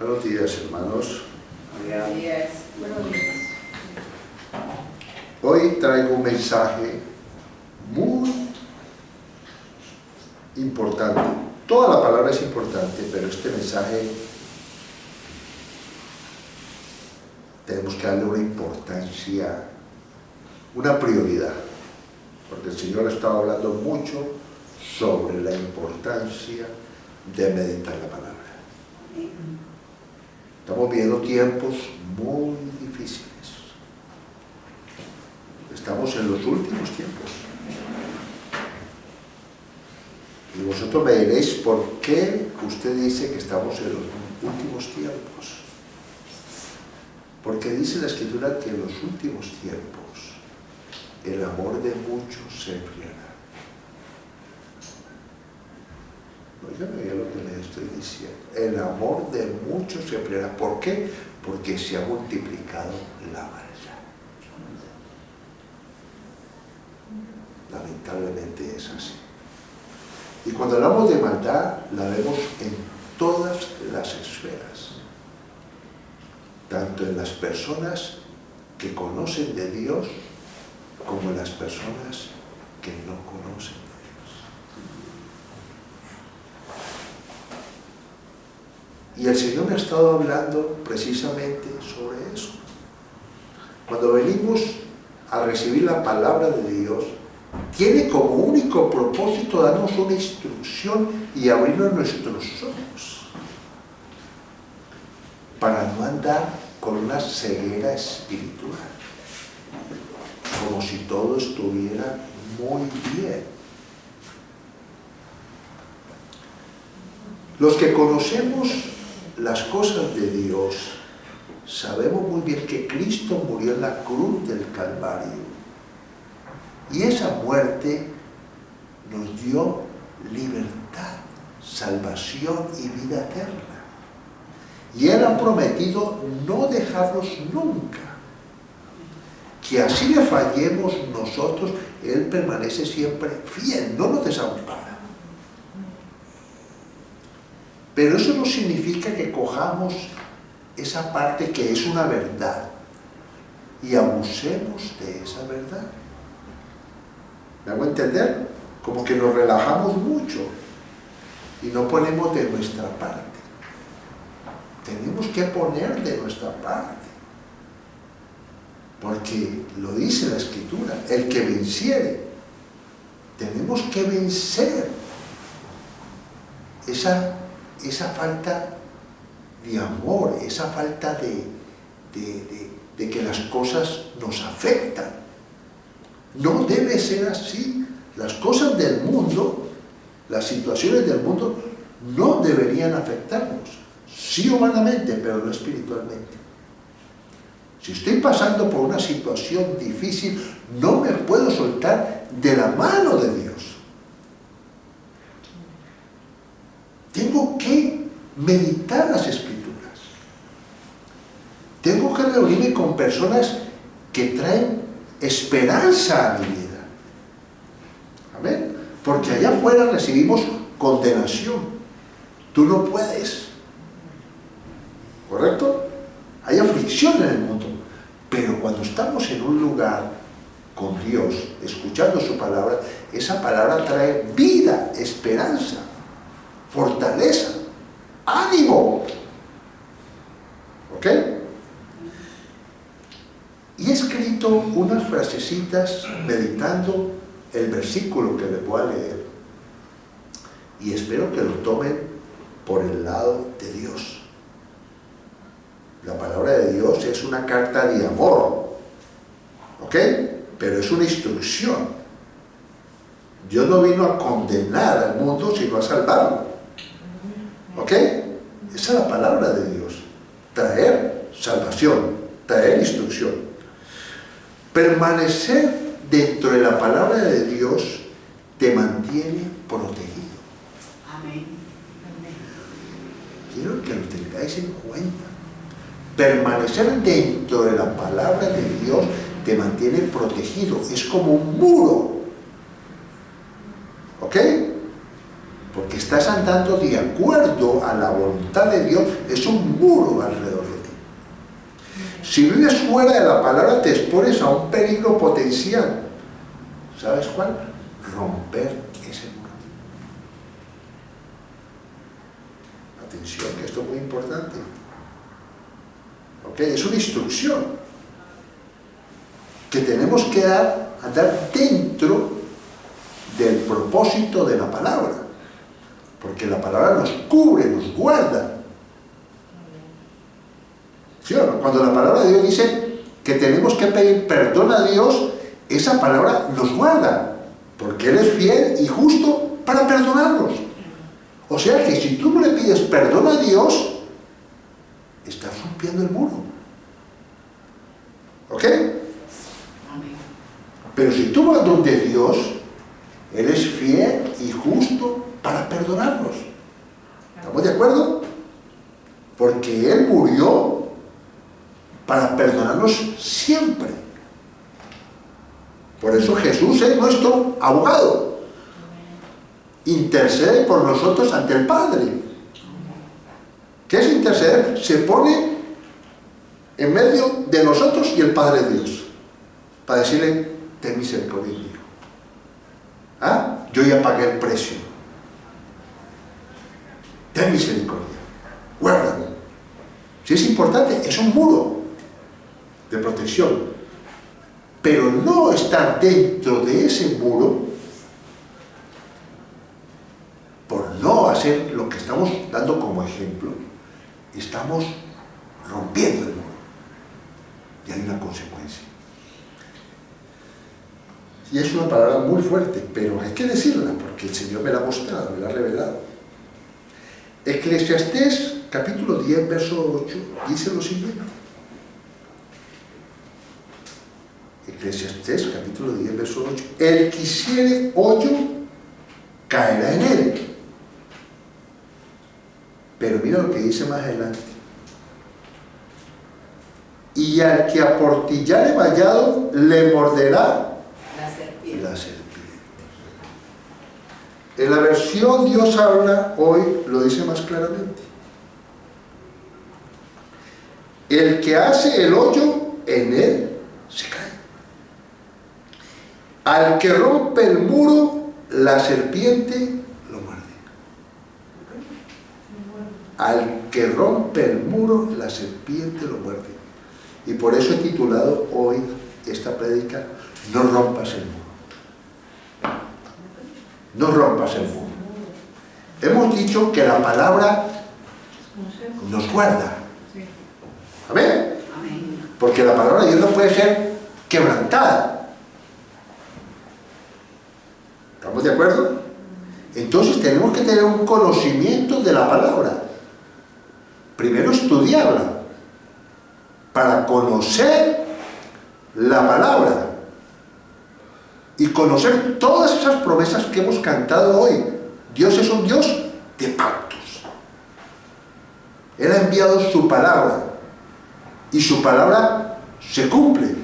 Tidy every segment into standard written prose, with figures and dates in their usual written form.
Buenos días, hermanos. Buenos días. Buenos días. Hoy traigo un mensaje muy importante. Toda la palabra es importante, pero este mensaje tenemos que darle una importancia, una prioridad, porque el Señor ha estado hablando mucho sobre la importancia de meditar la palabra. Estamos viviendo tiempos muy difíciles. Estamos en los últimos tiempos. Y vosotros me diréis por qué usted dice que estamos en los últimos tiempos. Porque dice la Escritura que en los últimos tiempos el amor de muchos se enfriará. Oigan bien lo que les estoy diciendo. El amor de muchos se enfriará. ¿Por qué? Porque se ha multiplicado la maldad. Lamentablemente es así. Y cuando hablamos de maldad, la vemos en todas las esferas. Tanto en las personas que conocen de Dios, como en las personas que no conocen de Dios. Y el Señor me ha estado hablando precisamente sobre eso. Cuando venimos a recibir la palabra de Dios, tiene como único propósito darnos una instrucción y abrirnos nuestros ojos para no andar con una ceguera espiritual, como si todo estuviera muy bien. Los que conocemos las cosas de Dios sabemos muy bien que Cristo murió en la cruz del Calvario. Y esa muerte nos dio libertad, salvación y vida eterna. Y Él ha prometido no dejarnos nunca. Que así le fallemos nosotros, Él permanece siempre fiel, no nos desampara. Pero eso no significa que cojamos esa parte que es una verdad y abusemos de esa verdad. ¿Me hago entender? Como que nos relajamos mucho y no ponemos de nuestra parte. Tenemos que poner de nuestra parte. Porque lo dice la Escritura, el que venciere, tenemos que vencer esa falta de amor, esa falta de que las cosas nos afectan. No debe ser así. Las cosas del mundo, las situaciones del mundo, no deberían afectarnos. Sí humanamente, pero no espiritualmente. Si estoy pasando por una situación difícil, no me puedo soltar de la mano de Dios. Tengo que meditar las Escrituras. Tengo que reunirme con personas que traen esperanza a mi vida. Amén. Porque allá afuera recibimos condenación. Tú no puedes. ¿Correcto? Hay aflicción en el mundo. Pero cuando estamos en un lugar con Dios, escuchando su palabra, esa palabra trae vida, esperanza, fortaleza, ánimo. ¿Ok? Y he escrito unas frasecitas meditando el versículo que les voy a leer. Y espero que lo tomen por el lado de Dios. La palabra de Dios es una carta de amor. ¿Ok? Pero es una instrucción. Dios no vino a condenar al mundo, sino a salvarlo. ¿Ok? Esa es la palabra de Dios. Traer salvación, traer instrucción. Permanecer dentro de la palabra de Dios te mantiene protegido. Amén. Quiero que lo tengáis en cuenta. Permanecer dentro de la palabra de Dios te mantiene protegido. Es como un muro. ¿Ok? Porque estás andando de acuerdo a la voluntad de Dios, es un muro alrededor de ti. Si vives fuera de la palabra, te expones a un peligro potencial. ¿Sabes cuál? Romper ese muro. Atención, que esto es muy importante. ¿Ok? Es una instrucción que tenemos que andar dentro del propósito de la palabra, porque la palabra nos cubre, nos guarda. ¿Sí o no? Cuando la palabra de Dios dice que tenemos que pedir perdón a Dios, esa palabra nos guarda, porque Él es fiel y justo para perdonarnos. O sea que si tú no le pides perdón a Dios, estás rompiendo el muro. ¿Ok? Pero si tú vas donde Dios, Él es fiel y justo para perdonarnos. ¿Estamos de acuerdo? Porque Él murió para perdonarnos siempre. Por eso Jesús es nuestro abogado. Intercede por nosotros ante el Padre. ¿Qué es interceder? Se pone en medio de nosotros y el Padre Dios, para decirle: ten misericordia mío. ¿Ah? Yo ya pagué el precio. Ten misericordia. Guárdame. Si es importante, es un muro de protección. Pero no estar dentro de ese muro, por no hacer lo que estamos dando como ejemplo, estamos rompiendo el muro. Y hay una consecuencia. Y es una palabra muy fuerte, pero hay que decirla, porque el Señor me la ha mostrado, me la ha revelado. Eclesiastés, capítulo 10, verso 8, dice lo siguiente. Eclesiastés, capítulo 10, verso 8. El que hiciere hoyo, caerá en él. Pero mira lo que dice más adelante. Y al que aportillare vallado, le morderá la serpiente. En la versión Dios habla hoy lo dice más claramente. El que hace el hoyo, en él se cae. Al que rompe el muro, la serpiente lo muerde. Al que rompe el muro, la serpiente lo muerde. Y por eso he titulado hoy esta prédica: no rompas el muro. No rompas el muro. Hemos dicho que la palabra nos guarda. ¿Amén? Porque la palabra de Dios no puede ser quebrantada. ¿Estamos de acuerdo? Entonces tenemos que tener un conocimiento de la palabra. Primero estudiarla, para conocer la palabra y conocer todas esas promesas que hemos cantado hoy. Dios es un Dios de pactos. Él ha enviado su palabra y su palabra se cumple.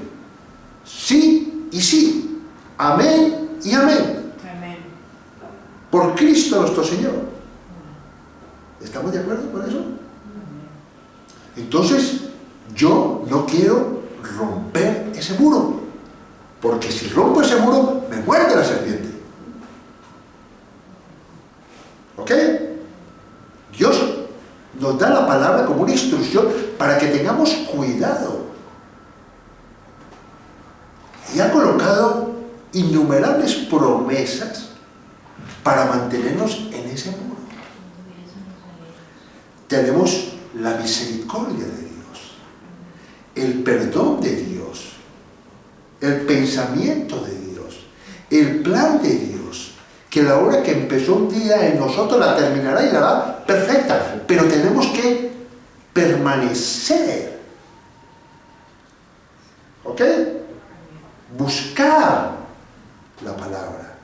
Sí y sí. Amén y amén. Amén. Por Cristo nuestro Señor. ¿Estamos de acuerdo con eso? Entonces, yo no quiero romper ese muro, porque si rompo ese muro, me muerde la serpiente. ¿Ok? Dios nos da la palabra como una instrucción para que tengamos cuidado. Y ha colocado innumerables promesas para mantenernos en ese muro. Tenemos la misericordia de Dios, el perdón de Dios, el pensamiento de Dios, el plan de Dios, que la obra que empezó un día en nosotros la terminará y la hará perfecta, pero tenemos que permanecer, ¿ok? Buscar la palabra,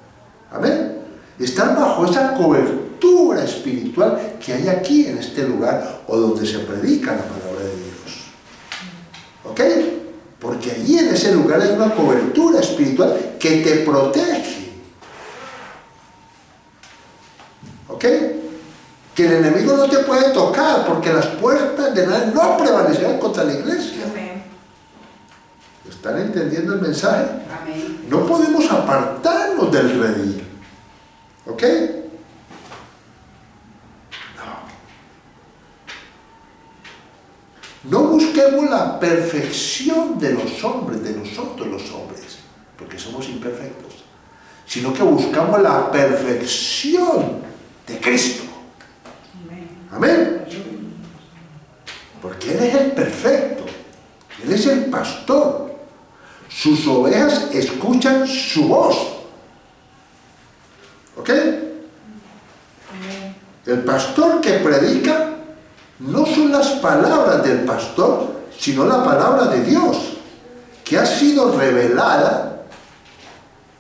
¿amén? Estar bajo esa cobertura espiritual que hay aquí en este lugar o donde se predica la palabra de Dios, ¿ok? Porque allí en ese lugar hay una cobertura espiritual que te protege, ¿ok? Que el enemigo no te puede tocar porque las puertas de nadie no prevalecerán contra la iglesia. Amén. ¿Están entendiendo el mensaje? Amén. No podemos apartarnos del redil. ¿Ok? No busquemos la perfección de los hombres, de nosotros los hombres, porque somos imperfectos, sino que buscamos la perfección de Cristo. Amén. Porque Él es el perfecto, Él es el pastor. Sus ovejas escuchan su voz. ¿Ok? El pastor que predica no son las palabras del pastor, sino la palabra de Dios, que ha sido revelada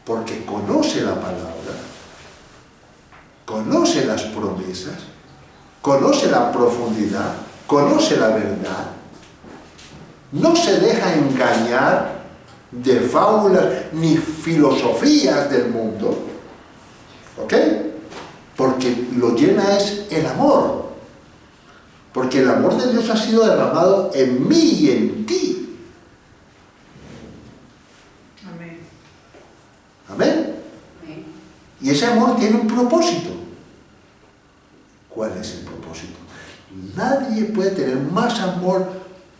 porque conoce la palabra, conoce las promesas, conoce la profundidad, conoce la verdad, no se deja engañar de fábulas ni filosofías del mundo, ¿ok? Porque lo llena es el amor. Porque el amor de Dios ha sido derramado en mí y en ti. Amén. Amén. Amén. Y ese amor tiene un propósito. ¿Cuál es el propósito? Nadie puede tener más amor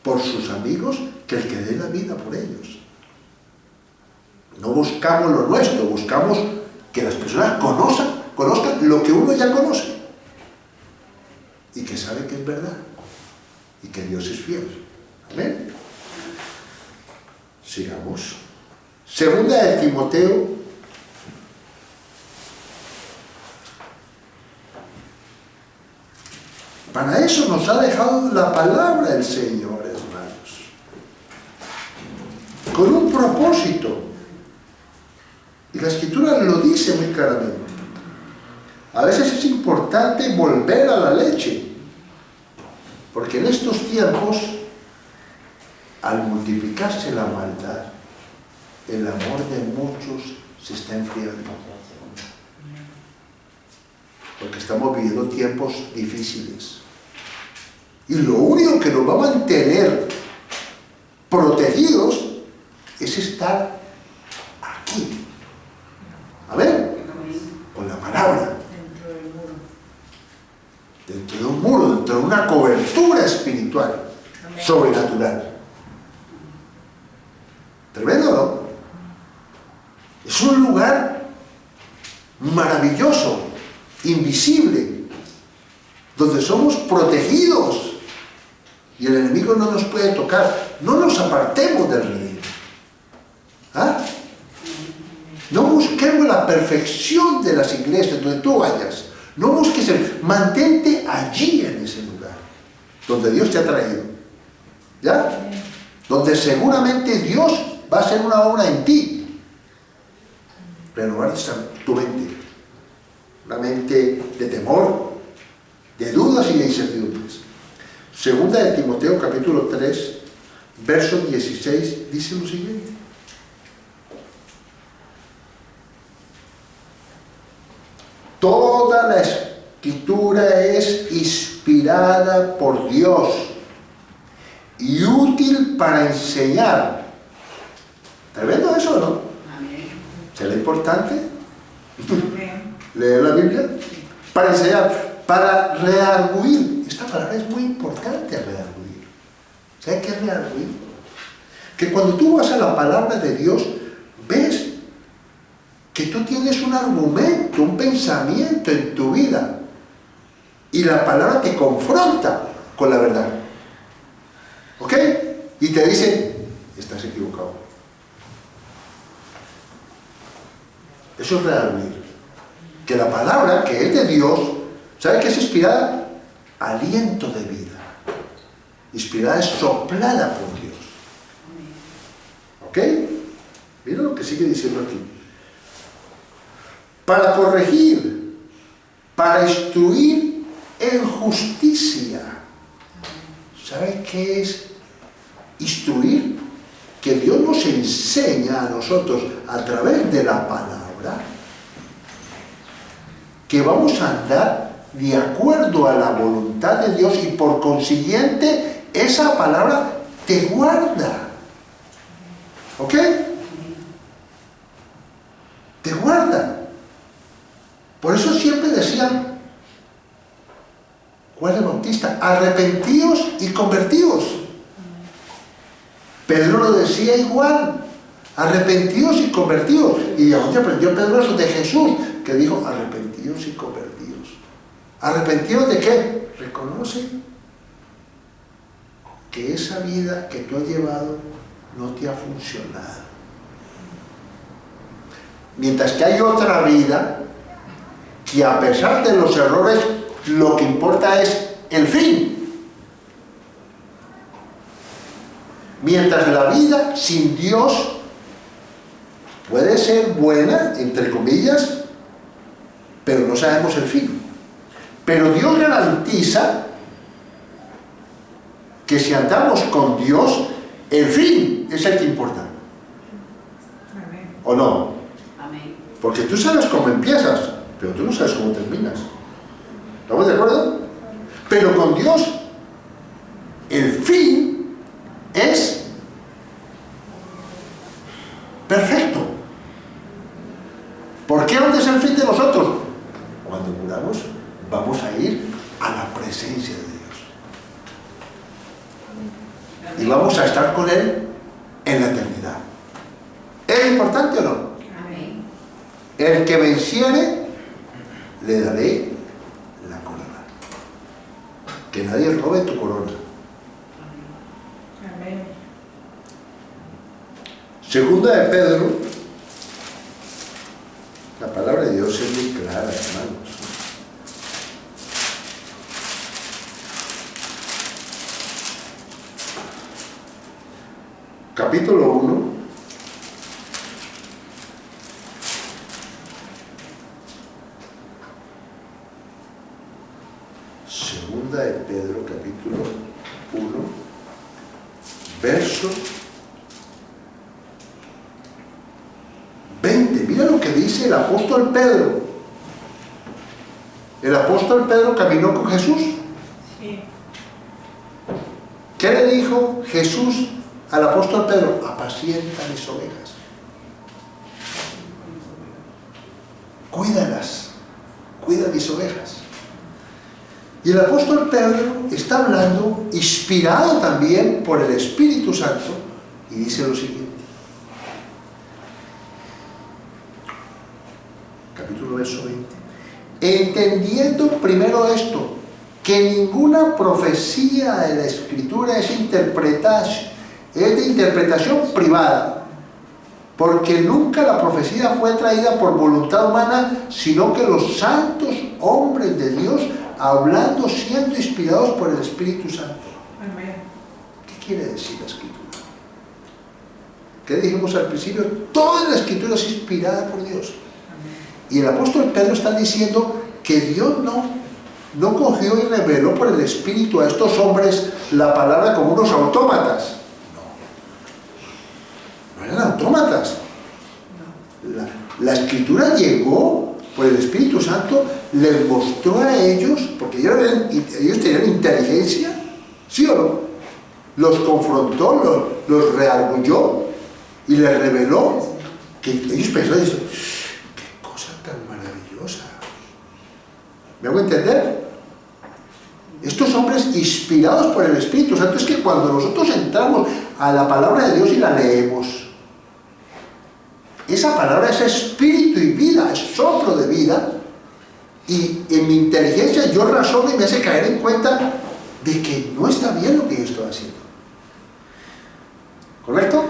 por sus amigos que el que dé la vida por ellos. No buscamos lo nuestro, buscamos que las personas conozcan lo que uno ya conoce. Y que sabe que es verdad. Y que Dios es fiel. Amén. Sigamos. Segunda de Timoteo. Para eso nos ha dejado la palabra del Señor, hermanos. Con un propósito. Y la Escritura lo dice muy claramente. A veces es importante volver a la leche, porque en estos tiempos, al multiplicarse la maldad, el amor de muchos se está enfriando. Porque estamos viviendo tiempos difíciles. Y lo único que nos va a mantener protegidos es estar aquí. Amén. Con la palabra. Dentro de un muro, dentro de una cobertura espiritual. Amén. Sobrenatural. Tremendo, ¿no? Es un lugar maravilloso, invisible, donde somos protegidos y el enemigo no nos puede tocar. No nos apartemos del redil. ¿Ah? No busquemos la perfección de las iglesias donde tú vayas. No busques mantente allí en ese lugar donde Dios te ha traído. ¿Ya? Donde seguramente Dios va a hacer una obra en ti. Renovar tu mente. Una mente de temor, de dudas y de incertidumbres. Segunda de Timoteo capítulo 3, verso 16, dice lo siguiente. Toda la Escritura es inspirada por Dios y útil para enseñar. ¿Tremendo eso, no? Amén. ¿Será importante leer la Biblia? Para enseñar, para redarguir. Esta palabra es muy importante, redarguir. ¿Sabes qué es redarguir? Que cuando tú vas a la palabra de Dios, ves que tú tienes un argumento, un pensamiento en tu vida y la palabra te confronta con la verdad. ¿Ok? Y te dice, estás equivocado. Eso es redarguir. Que la palabra, que es de Dios, ¿sabe qué es inspirada? Aliento de vida. Inspirada es soplada por Dios. ¿Ok? Mira lo que sigue diciendo aquí. Para corregir, para instruir en justicia. ¿Sabe qué es instruir? Que Dios nos enseña a nosotros a través de la palabra que vamos a andar de acuerdo a la voluntad de Dios y por consiguiente esa palabra te guarda. ¿Ok? Te guarda. Por eso siempre decían Juan el Bautista, arrepentíos y convertíos. Pedro lo decía igual, arrepentíos y convertíos. ¿Y de dónde aprendió Pedro eso? De Jesús, que dijo arrepentíos y convertíos. ¿Arrepentíos de qué? Reconoce que esa vida que tú has llevado no te ha funcionado. Mientras que hay otra vida que a pesar de los errores lo que importa es el fin. Mientras la vida sin Dios puede ser buena, entre comillas, pero no sabemos el fin. Pero Dios garantiza que si andamos con Dios, el fin es el que importa. ¿O no? Amén. Porque tú sabes cómo empiezas, pero tú no sabes cómo terminas. ¿Estamos de acuerdo? Pero con Dios, el fin es perfecto. ¿Por qué? ¿Dónde es el fin de nosotros? Cuando muramos, vamos a ir a la presencia de Dios. Y vamos a estar con Él en la eternidad. ¿Es importante o no? Amén. El que venciere, le daré la corona. Que nadie robe tu corona. Amén. Segunda de Pedro, la palabra de Dios es muy clara, hermanos. Capítulo 1. Segunda de Pedro, capítulo 1, verso 20. Mira lo que dice el apóstol Pedro. El apóstol Pedro caminó con Jesús. Sí. ¿Qué le dijo Jesús al apóstol Pedro? Apacienta mis ovejas. Cuídalas. Cuida mis ovejas. Y el apóstol Pedro está hablando, inspirado también por el Espíritu Santo, y dice lo siguiente. Capítulo verso 20. Entendiendo primero esto, que ninguna profecía de la Escritura es de interpretación privada, porque nunca la profecía fue traída por voluntad humana, sino que los santos hombres de Dios, hablando, siendo inspirados por el Espíritu Santo. Amén. ¿Qué quiere decir la Escritura? ¿Qué dijimos al principio? Toda la Escritura es inspirada por Dios. Y el apóstol Pedro está diciendo que Dios no cogió y reveló por el Espíritu a estos hombres la palabra como unos autómatas. No eran autómatas. La Escritura llegó por el Espíritu Santo, les mostró a ellos, porque ellos tenían inteligencia, ¿sí o no? Los confrontó, los reargulló y les reveló que ellos pensaron esto. ¡Qué cosa tan maravillosa! ¿Me hago entender? Estos hombres inspirados por el Espíritu Santo, es que cuando nosotros entramos a la palabra de Dios y la leemos, esa palabra es espíritu y vida, es soplo de vida, y en mi inteligencia yo razono y me hace caer en cuenta de que no está bien lo que yo estoy haciendo. ¿Correcto?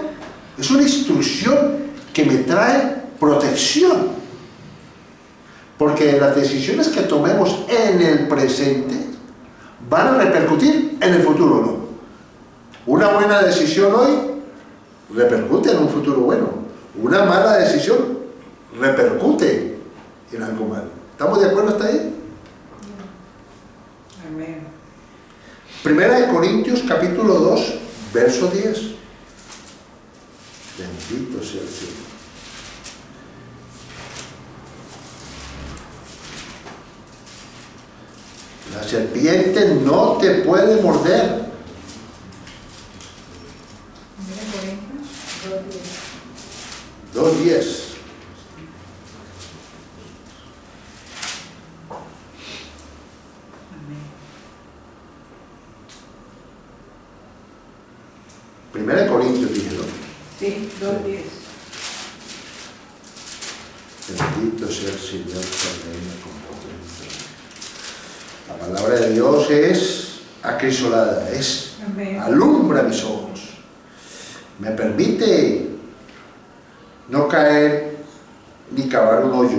Es una instrucción que me trae protección, porque las decisiones que tomemos en el presente van a repercutir en el futuro, ¿no? Una buena decisión hoy repercute en un futuro bueno. Una mala decisión repercute en algo malo. ¿Estamos de acuerdo hasta ahí? Amén. Primera de Corintios, capítulo 2, verso 10. Bendito sea el Señor. serpiente no te puede morder. 2:10. Primera de Corintios, dije, ¿no? Sí, 2:10. Bendito sea el Señor que reina con poder. La palabra de Dios es acrisolada, Amén. alumbra mis ojos. Me permite no caer ni cavar un hoyo.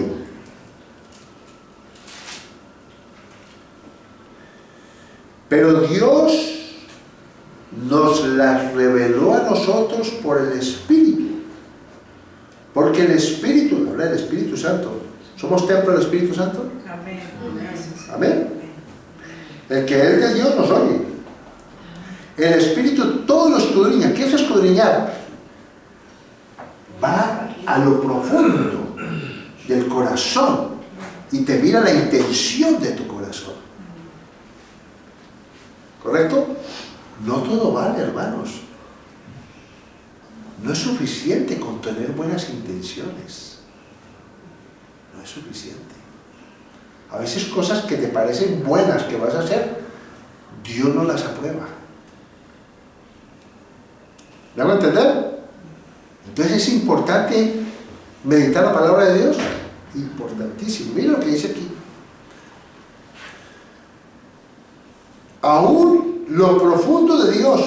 Pero Dios nos las reveló a nosotros por el Espíritu. Porque el Espíritu, habla del Espíritu Santo. ¿Somos templo del Espíritu Santo? Amén. Amén. El que es de Dios nos oye. El Espíritu todo lo escudriña. ¿Qué es escudriñar? Va a lo profundo del corazón y te mira la intención de tu corazón. ¿Correcto? No todo vale, hermanos. No es suficiente con tener buenas intenciones. No es suficiente. A veces cosas que te parecen buenas que vas a hacer, Dios no las aprueba. ¿Me hago entender? Entonces es importante meditar la palabra de Dios. Importantísimo. Mira lo que dice aquí. Aún lo profundo de Dios,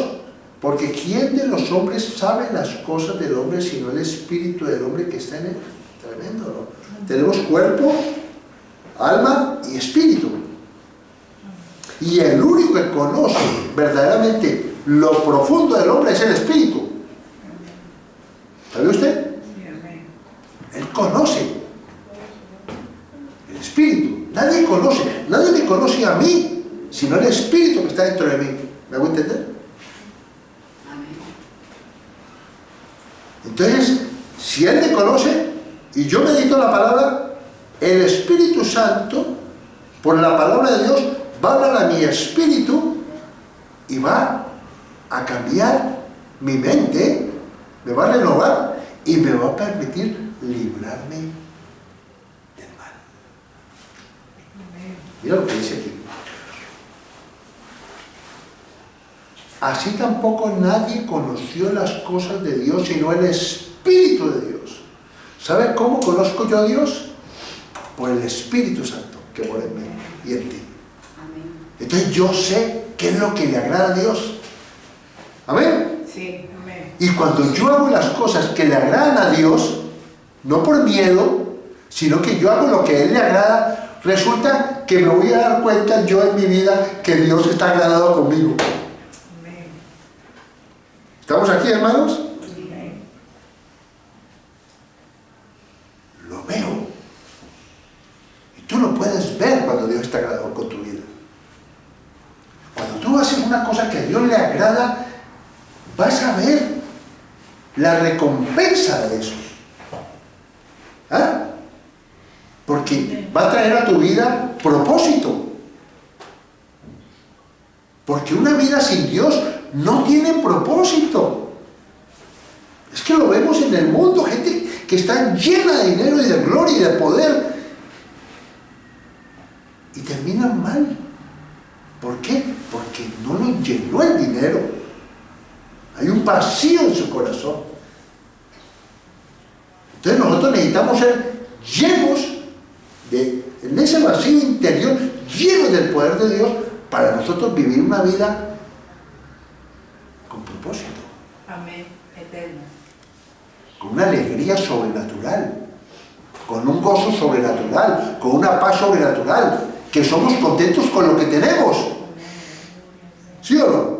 porque ¿quién de los hombres sabe las cosas del hombre sino el espíritu del hombre que está en él? Tremendo, ¿no? Tenemos cuerpo, alma y espíritu. Y el único que conoce verdaderamente lo profundo del hombre es el espíritu. ¿Sabe usted? Él conoce el espíritu. Nadie me conoce a mí, sino el espíritu que está dentro de mí. ¿Me hago entender? Entonces, si Él me conoce y yo medito la palabra, el Espíritu Santo, por la palabra de Dios, va a hablar a mi espíritu y va a cambiar mi mente, me va a renovar y me va a permitir librarme del mal. Mira lo que dice aquí. Así tampoco nadie conoció las cosas de Dios sino el Espíritu de Dios. ¿Sabe cómo conozco yo a Dios? Por el Espíritu Santo que mora en mí y en ti. Entonces yo sé qué es lo que le agrada a Dios. ¿Amén? Sí, amén. Y cuando yo hago las cosas que le agradan a Dios, no por miedo, sino que yo hago lo que a Él le agrada, resulta que me voy a dar cuenta yo en mi vida que Dios está agradado conmigo. ¿Estamos aquí, hermanos? Lo veo. Y tú lo puedes ver cuando Dios está agradado con tu vida. Cuando tú haces una cosa que a Dios le agrada, vas a ver la recompensa de eso. ¿Ah? Porque va a traer a tu vida propósito. Porque una vida sin Dios no tiene propósito. Es que lo vemos en el mundo, gente que está llena de dinero y de gloria y de poder y terminan mal. ¿Por qué? Porque no lo llenó el dinero. Hay un vacío en su corazón. Entonces nosotros necesitamos ser llenos en ese vacío interior, llenos del poder de Dios, para nosotros vivir una vida con propósito. Amén. Eterno. Con una alegría sobrenatural, con un gozo sobrenatural, con una paz sobrenatural, que somos contentos con lo que tenemos. ¿Sí o no?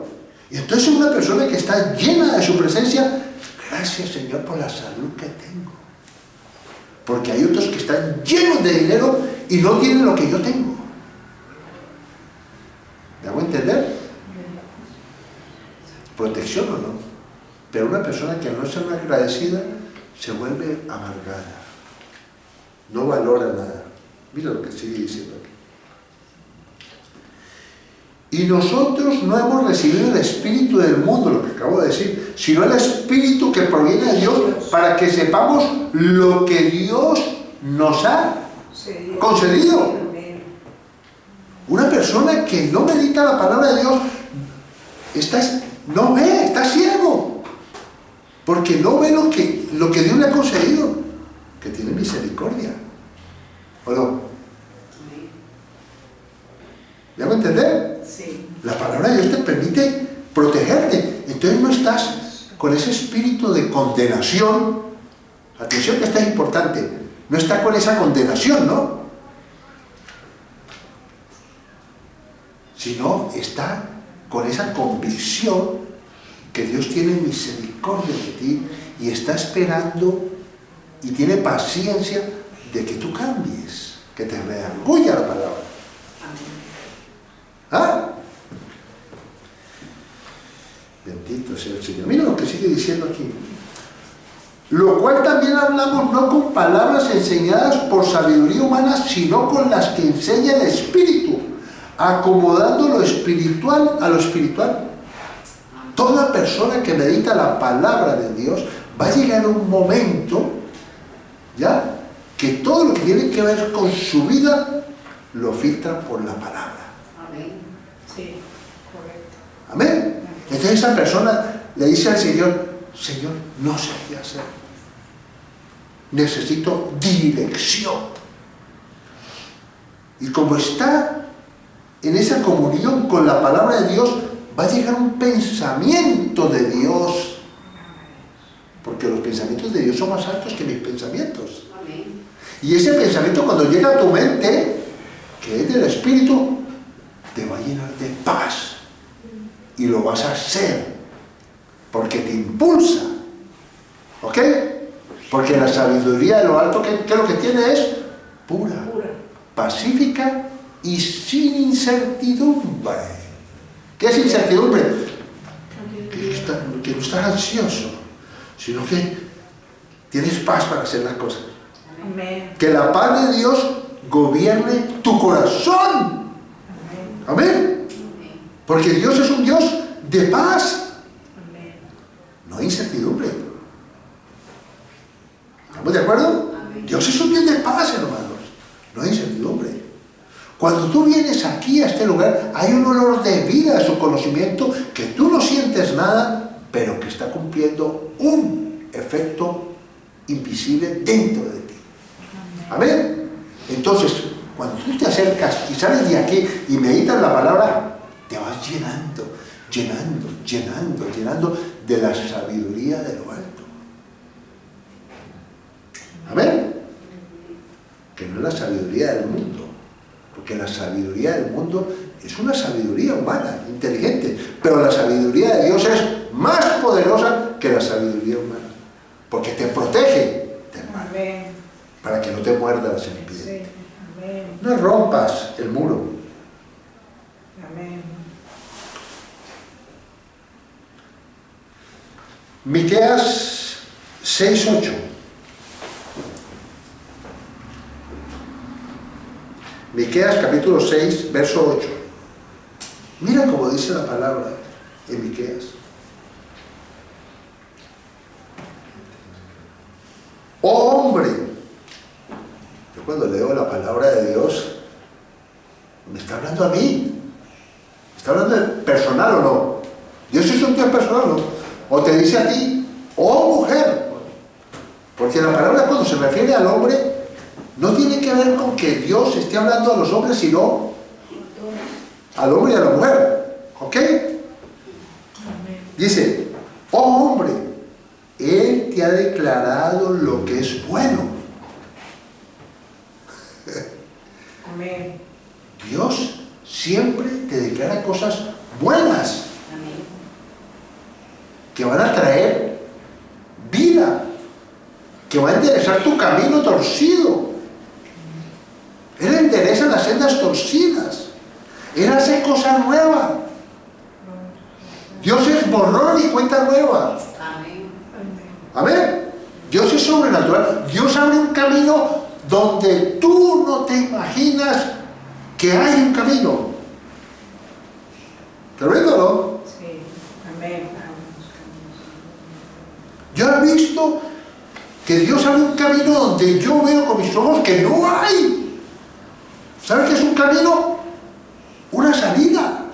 Y entonces una persona que está llena de su presencia, gracias Señor por la salud que tengo. Porque hay otros que están llenos de dinero y no tienen lo que yo tengo. ¿Me hago entender? Protección o no. Pero una persona que no es una agradecida se vuelve amargada. No valora nada. Mira lo que sigue diciendo aquí. Y nosotros no hemos recibido el espíritu del mundo, lo que acabo de decir, sino el espíritu que proviene de Dios para que sepamos lo que Dios nos ha concedido. Una persona que no medita la palabra de Dios no ve, está ciego, porque no ve lo que Dios le ha concedido, que tiene misericordia. ¿O no? ¿Me hago entender? Sí. La palabra de Dios te permite protegerte. Entonces no estás con ese espíritu de condenación. Atención, que esto es importante. No está con esa condenación, ¿no? Sino está con esa convicción que Dios tiene misericordia de ti y está esperando y tiene paciencia de que tú cambies, que te redarguya la palabra. ¿Ah? Bendito sea el Señor. Mira lo que sigue diciendo aquí. Lo cual también hablamos no con palabras enseñadas por sabiduría humana, sino con las que enseña el Espíritu, acomodando lo espiritual a lo espiritual. Toda persona que medita la palabra de Dios va a llegar a un momento, ¿ya?, que todo lo que tiene que ver con su vida lo filtra por la palabra. Amén. Sí, correcto. Amén. Entonces esa persona le dice al Señor: Señor, no sé qué hacer. Necesito dirección. Y como está en esa comunión con la palabra de Dios, va a llegar un pensamiento de Dios. Porque los pensamientos de Dios son más altos que mis pensamientos. Amén. Y ese pensamiento, cuando llega a tu mente, que es del Espíritu, te va a llenar de paz. Y lo vas a hacer. Porque te impulsa. ¿Ok? Porque la sabiduría de lo alto, ¿qué es lo que tiene? Es pura, pacífica y sin incertidumbre. ¿Qué es incertidumbre? Que no estás ansioso, sino que tienes paz para hacer las cosas. Amén. Que la paz de Dios gobierne tu corazón. Amén. Porque Dios es un Dios de paz, no hay incertidumbre. ¿Estamos de acuerdo? Dios es un Dios de paz, hermanos, no hay incertidumbre. Cuando tú vienes aquí a este lugar, hay un olor de vida a su conocimiento, que tú no sientes nada, pero que está cumpliendo un efecto invisible dentro de ti. Amén. Entonces, cuando tú te acercas y sales de aquí y meditas la palabra, te vas llenando, llenando, llenando, llenando de la sabiduría de lo alto. Amén. Que no es la sabiduría del mundo, porque la sabiduría del mundo es una sabiduría humana, inteligente, pero la sabiduría de Dios es más poderosa que la sabiduría humana, porque te protege del mal, para que no te muerda la serpiente. No rompas el muro. Amén. Miqueas 6:8. Miqueas capítulo 6, verso 8. Mira cómo dice la palabra en Miqueas. Oh hombre, yo cuando leo la palabra de Dios, me está hablando a mí. ¿Está hablando de personal o no? Dios es un Dios personal, ¿no? O te dice a ti, oh mujer. Porque la palabra, cuando se refiere al hombre, no tiene que ver con que Dios esté hablando a los hombres, sino al hombre y a la mujer. ¿Ok? Dice, oh hombre, Él te ha declarado lo que es bueno. Amén. Dios siempre te declara cosas buenas. Amén. Que van a traer vida, que va a enderezar tu camino torcido. Él endereza las sendas torcidas. Él hace cosa nueva. Dios es borrón y cuenta nueva. Amén. Amén. Dios es sobrenatural. Dios abre un camino donde tú no te imaginas que hay un camino. ¿Tremendo, no? Sí. Amén. Yo he visto que Dios abre un camino donde yo veo con mis ojos que no hay. ¿Sabes qué es un camino? Una salida.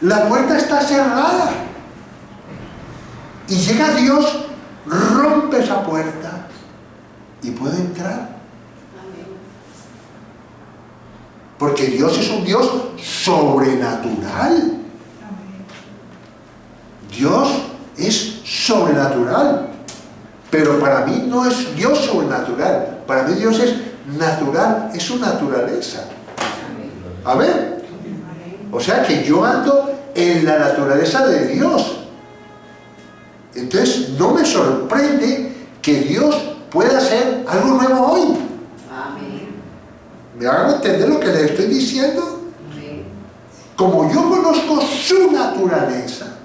La puerta está cerrada. Y llega Dios, rompe esa puerta y puede entrar. Porque Dios es un Dios sobrenatural. Dios es sobrenatural. Pero para mí no es Dios sobrenatural. Para mí Dios es natural, es su naturaleza. A ver. O sea que yo ando en la naturaleza de Dios. Entonces no me sorprende que Dios pueda hacer algo nuevo hoy. Amén. ¿Me hago entender lo que les estoy diciendo? Amén. Como yo conozco su naturaleza,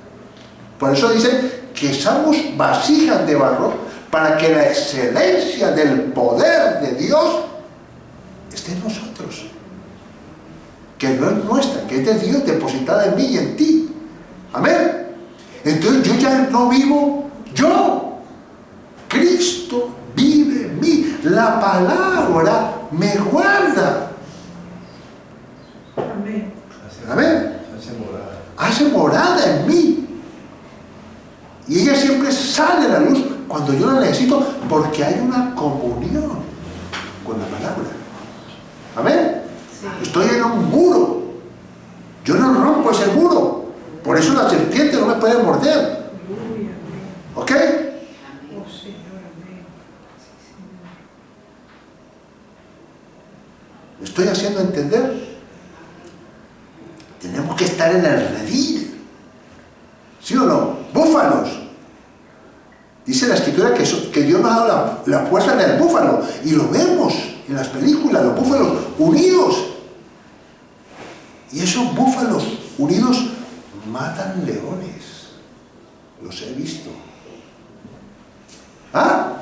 por eso dicen que somos vasijas de barro para que la excelencia del poder de Dios esté en nosotros. Que no es nuestra, que es de Dios depositada en mí y en ti. Amén. Entonces yo ya no vivo yo. Cristo vive en mí. La palabra me guarda. Amén. Amén. Hace morada en mí. Y ella siempre sale a la luz cuando yo la necesito, porque hay una comunión con la palabra. Amén. Sí. Estoy en un muro. Yo no rompo ese muro. Por eso la serpiente no me puede morder. Aleluya. Amén. ¿Ok? Oh Señor, amén. Sí, Señor. ¿Me estoy haciendo entender? Tenemos que estar en el redil. ¿Sí o no? Búfalos. Dice la escritura que Dios nos ha dado la fuerza del búfalo. Y lo vemos en las películas, los búfalos unidos. Y esos búfalos unidos matan leones. Los he visto. ¿Ah?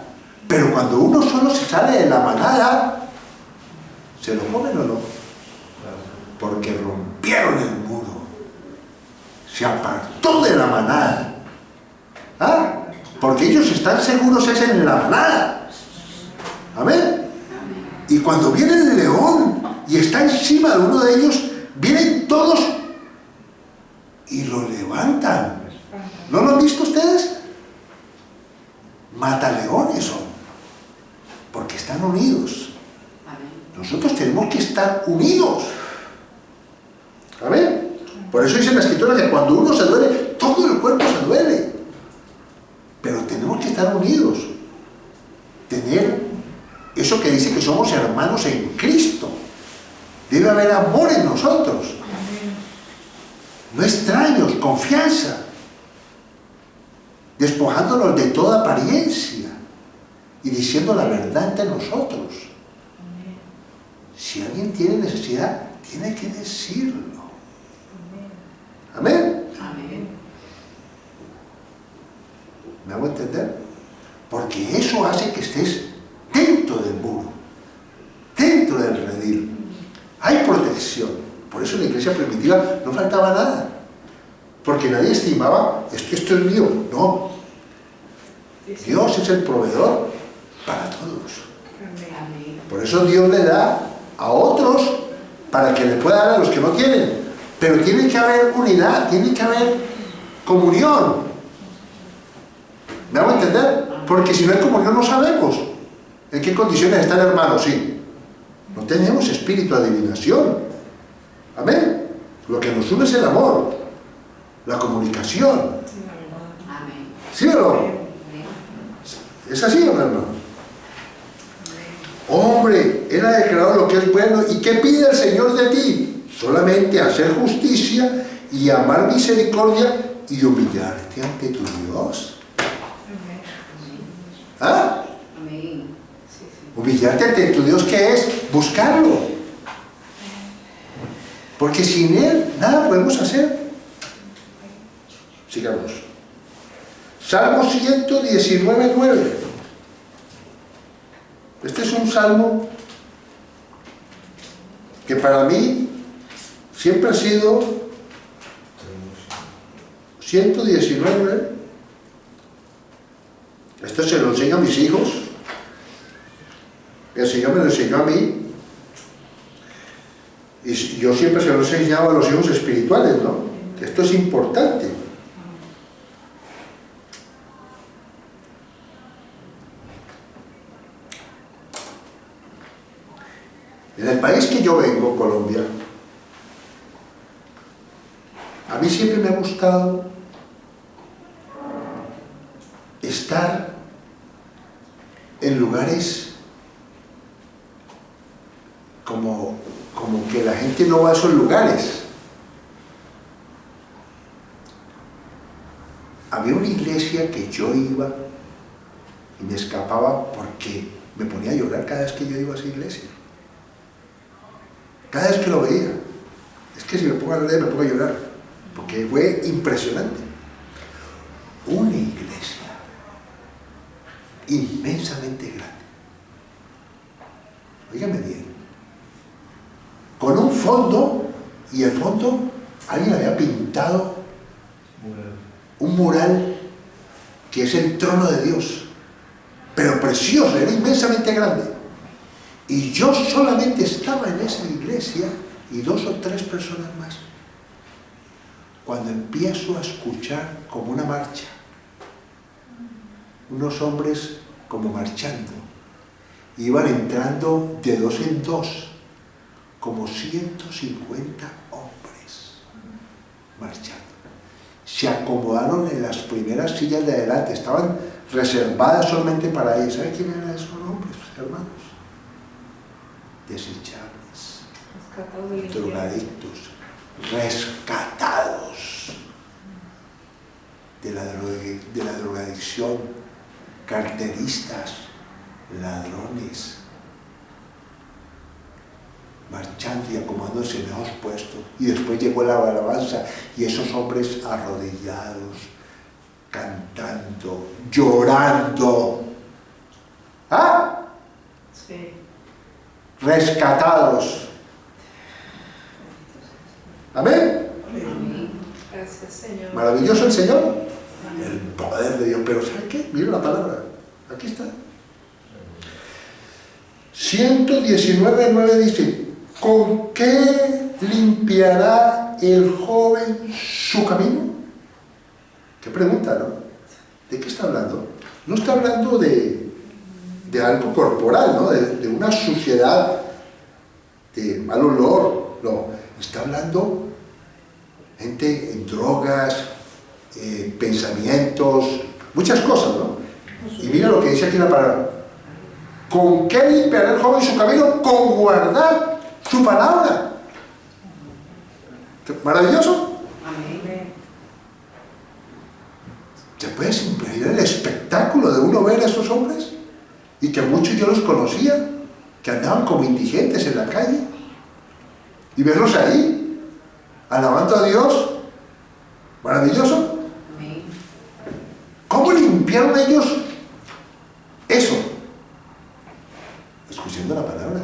Pero cuando uno solo se sale de la manada, ¿se lo comen o no? Porque rompieron el muro. Se apartó de la manada. ¿Ah? Porque ellos están seguros es en la manada. Amén. Y cuando viene el león y está encima de uno de ellos, vienen todos y lo levantan. ¿No lo han visto ustedes? Mataleones son. Porque están unidos. Nosotros tenemos que estar unidos. Amén. Por eso dice en la escritura que cuando uno se duele, todo el cuerpo se duele. Pero tenemos que estar unidos. Tener eso que dice que somos hermanos en Cristo. Debe haber amor en nosotros. No extraños, confianza. Despojándonos de toda apariencia y diciendo la verdad entre nosotros. Si alguien tiene necesidad, tiene que decirlo. Amén. Amén. ¿Me hago entender? Porque eso hace que estés dentro del muro, dentro del redil. Hay protección. Por eso en la iglesia primitiva no faltaba nada. Porque nadie estimaba, esto es mío. No. Dios es el proveedor para todos. Amén. Por eso Dios le da a otros para que le pueda dar a los que no tienen. Pero tiene que haber unidad, tiene que haber comunión. ¿Me hago entender? Porque si no hay comunión no sabemos en qué condiciones está el hermano. Sí, no tenemos espíritu de adivinación. Amén. Lo que nos une es el amor, la comunicación. Amén. ¿Sí o no? ¿Es así o no, hermano? Hombre, Él ha declarado lo que es bueno. ¿Y qué pide el Señor de ti? Solamente hacer justicia y amar misericordia y humillarte ante tu Dios. ¿Ah? Amén. Humillarte ante tu Dios, ¿qué es? Buscarlo. Porque sin Él nada podemos hacer. Sigamos. Salmo 119:9. Este es un salmo que para mí siempre ha sido 119. Esto se lo enseño a mis hijos. El Señor me lo enseñó a mí. Y yo siempre se lo he enseñado a los hijos espirituales, ¿no? Esto es importante. En el país que yo vengo, Colombia, a mí siempre me ha gustado estar en lugares como que la gente no va a esos lugares. Había una iglesia que yo iba y me escapaba porque me ponía a llorar cada vez que yo iba a esa iglesia. Cada vez que lo veía. Es que si me pongo a leer me pongo a llorar, porque fue impresionante. Una iglesia inmensamente grande. Óigame bien. Con un fondo, y el fondo alguien había pintado un mural que es el trono de Dios, pero precioso, era inmensamente grande. Y yo solamente estaba en esa iglesia y 2 o 3 personas más, cuando empiezo a escuchar como una marcha, unos hombres como marchando, iban entrando de 2 en 2, como 150 hombres marchando. Se acomodaron en las primeras sillas de adelante, estaban reservadas solamente para ellos. ¿Saben quién eran esos hombres, hermanos? Desechables, drogadictos, rescatados de la drogadicción, carteristas, ladrones, marchando y acomodándose en esos puestos. Y después llegó la alabanza y esos hombres arrodillados, cantando, llorando. ¿Ah? Sí. Rescatados. Amén. Amén. Gracias, Señor. Maravilloso el Señor. El poder de Dios. Pero ¿sabe qué? Miren la palabra. Aquí está. 119:9 dice: ¿con qué limpiará el joven su camino? Qué pregunta, ¿no? ¿De qué está hablando? No está hablando de algo corporal, ¿no? De una suciedad, de mal olor. No, está hablando gente en drogas, pensamientos, muchas cosas, ¿no? Y mira lo que dice aquí la palabra. ¿Con qué limpiará el joven su camino? Con guardar su palabra. ¿Maravilloso? Amén. ¿Te puedes imaginar el espectáculo de uno ver a esos hombres? Y que muchos yo los conocía, que andaban como indigentes en la calle, y verlos ahí, alabando a Dios. Maravilloso. Amén. ¿Cómo limpiaron ellos eso? Escuchando la palabra.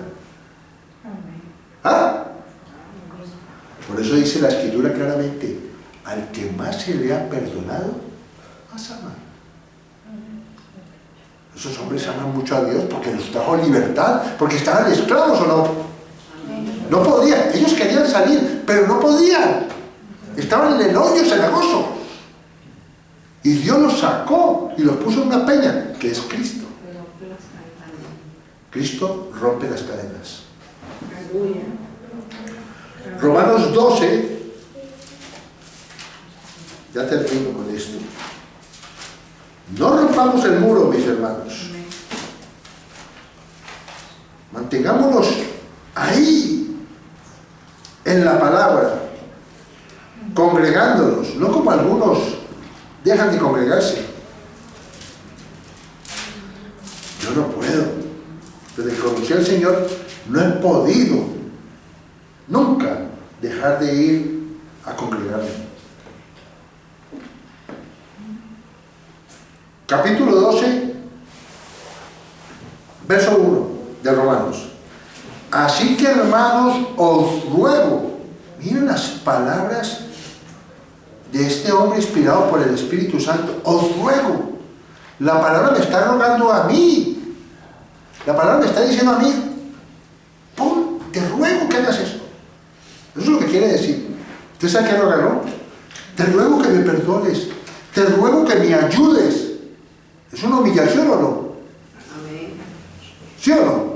Amén. ¿Ah? Por eso dice la Escritura claramente: al que más se le ha perdonado, más ama. Esos hombres aman mucho a Dios porque los trajo libertad, porque estaban esclavos, ¿o no? Amén. No podían, ellos querían salir, pero no podían. Estaban en el hoyo cenagoso. Y Dios los sacó y los puso en una peña, que es Cristo. Cristo rompe las cadenas. Aleluya. Romanos 12, ya termino con esto. No rompamos el muro, mis hermanos. Amén. Mantengámonos ahí, en la palabra, congregándonos, no como algunos dejan de congregarse. Yo no puedo. Desde que conocí al Señor, no he podido nunca dejar de ir a congregarme. Capítulo 12, verso 1 de Romanos. Así que, hermanos, os ruego, Miren las palabras de este hombre inspirado por el Espíritu Santo. Os ruego. La palabra me está rogando a mí. La palabra me está diciendo a mí, te ruego que hagas esto. Eso es lo que quiere decir. ¿Usted sabe qué rogar, no? Te ruego que me perdones. Te ruego que me ayudes. ¿Es una humillación o no? Amén. ¿Sí o no?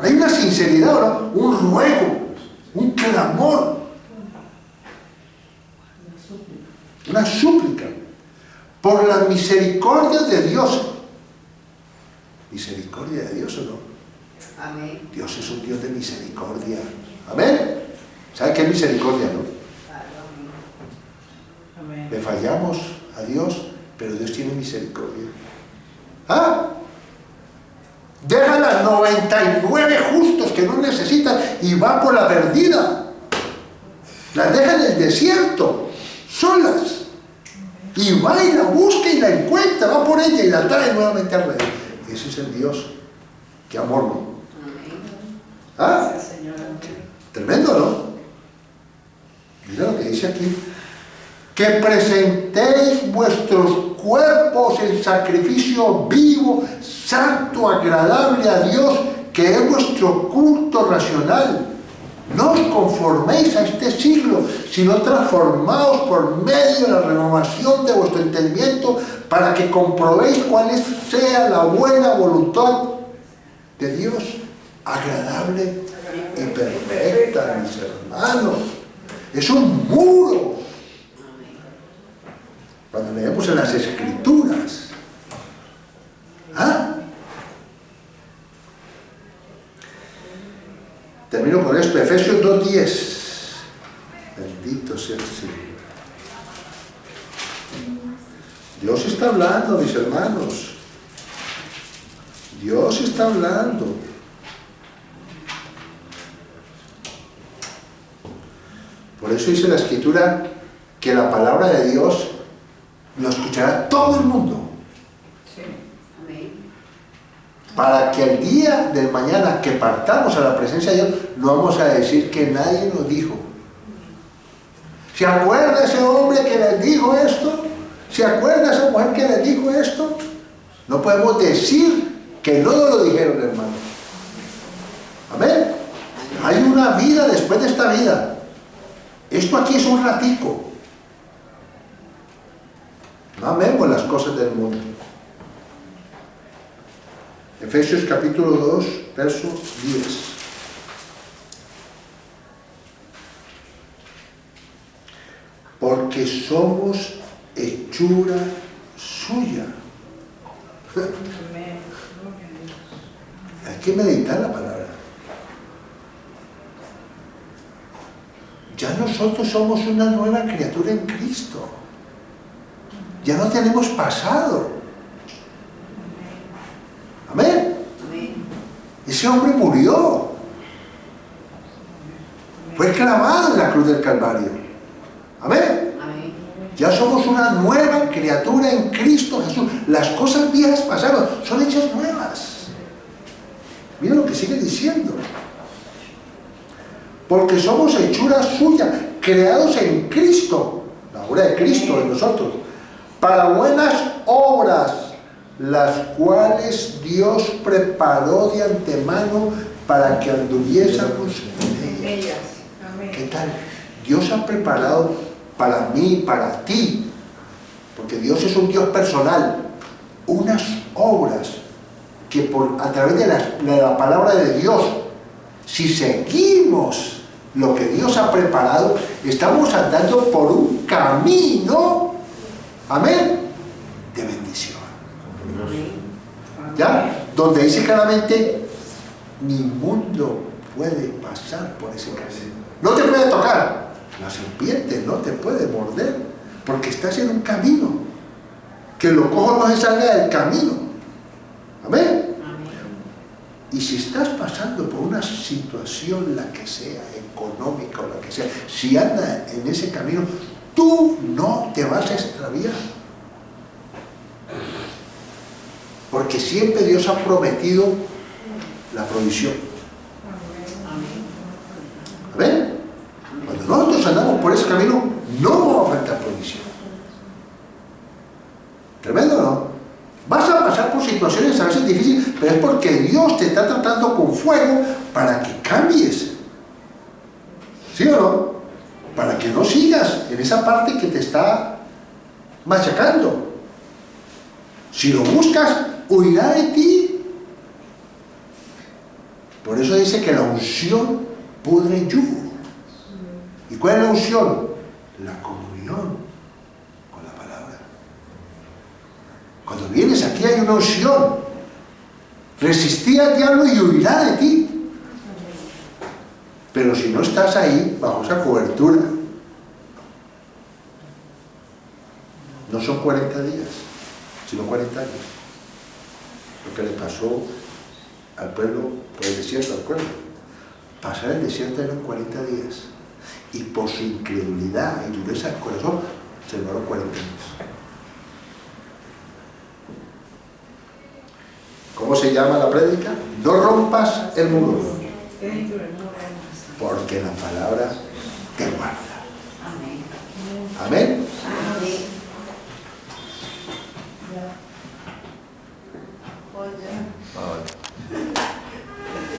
Hay una sinceridad, ¿o no? Un ruego, un clamor, una súplica por la misericordia de Dios. ¿Misericordia de Dios o no? Amén. Dios es un Dios de misericordia. ¿Amén? ¿Sabe qué es misericordia, no? Amén. Le fallamos a Dios, pero Dios tiene misericordia. ¿Ah? Deja las 99 justos que no necesitan y va por la perdida. Las deja en el desierto, solas. Y va y la busca y la encuentra, va por ella y la trae nuevamente al rey. Ese es el Dios. Qué amor, ¿no? ¿Ah? Gracias, Señor. Tremendo, ¿no? Mira lo que dice aquí. Que presentéis vuestros cuerpos en sacrificio vivo, santo, agradable a Dios, que es vuestro culto racional. No os conforméis a este siglo, sino transformaos por medio de la renovación de vuestro entendimiento, para que comprobéis cuál sea la buena voluntad de Dios, agradable y perfecta, mis hermanos. Es un muro. Cuando leemos en las Escrituras, ¿ah? Termino con esto, Efesios 2:10. Bendito sea el Señor. Dios está hablando, mis hermanos. Dios está hablando. Por eso dice la Escritura que la palabra de Dios lo escuchará todo el mundo. Sí. Amén. Para que el día del mañana que partamos a la presencia de Dios, no vamos a decir que nadie nos dijo. ¿Se acuerda ese hombre que les dijo esto? ¿Se acuerda esa mujer que les dijo esto? No podemos decir que no nos lo dijeron, hermano. Amén. Hay una vida después de esta vida. Esto aquí es un ratico. No amemos las cosas del mundo. Efesios capítulo 2, verso 10. Porque somos hechura suya. Amén. Gloria a Dios. Hay que meditar la palabra. Ya nosotros somos una nueva criatura en Cristo. Ya no tenemos pasado. Amén. Amén. Ese hombre murió. Fue clavado en la cruz del Calvario. Amén. Amén. Ya somos una nueva criatura en Cristo Jesús. Las cosas viejas pasaron, son hechas nuevas. Mira lo que sigue diciendo. Porque somos hechura suya, creados en Cristo, la obra de Cristo en nosotros, para buenas obras, las cuales Dios preparó de antemano para que anduviésemos en ellas. Ellas. Amén. ¿Qué tal? Dios ha preparado para mí, para ti, porque Dios es un Dios personal, unas obras que a través de la palabra de Dios, si seguimos lo que Dios ha preparado, estamos andando por un camino, amén, de bendición. Amén. ¿Ya? Donde dice claramente, ni mundo puede pasar por ese camino. No te puede tocar. La serpiente no te puede morder, porque estás en un camino. Que lo cojo no se salga del camino. Amén. Y si estás pasando por una situación, la que sea, económica o la que sea, si andas en ese camino, tú no te vas a extraviar. Porque siempre Dios ha prometido la provisión. Amén. ¿Amén? Cuando nosotros no va a faltar provisión. Tremendo, ¿no? Vas a pasar por situaciones a veces difíciles, pero es porque Dios te está tratando con fuego para que cambies. ¿Sí o no? Para que no sigas en esa parte que te está machacando. Si lo buscas, huirá de ti. Por eso dice que la unción pudre el yugo. ¿Y cuál es la unción? La comunión con la palabra. Cuando vienes aquí hay una unción. Resistí al diablo y huirá de ti. Pero si no estás ahí, bajo esa cobertura, no son 40 días, sino 40 años. Lo que le pasó al pueblo por el desierto, ¿de acuerdo? Pasar el desierto eran 40 días. Y por su incredulidad y dureza del corazón, se demoraron 40 años. ¿Cómo se llama la prédica? No rompas el muro, porque la palabra te guarda. Amén. Amén. Amén.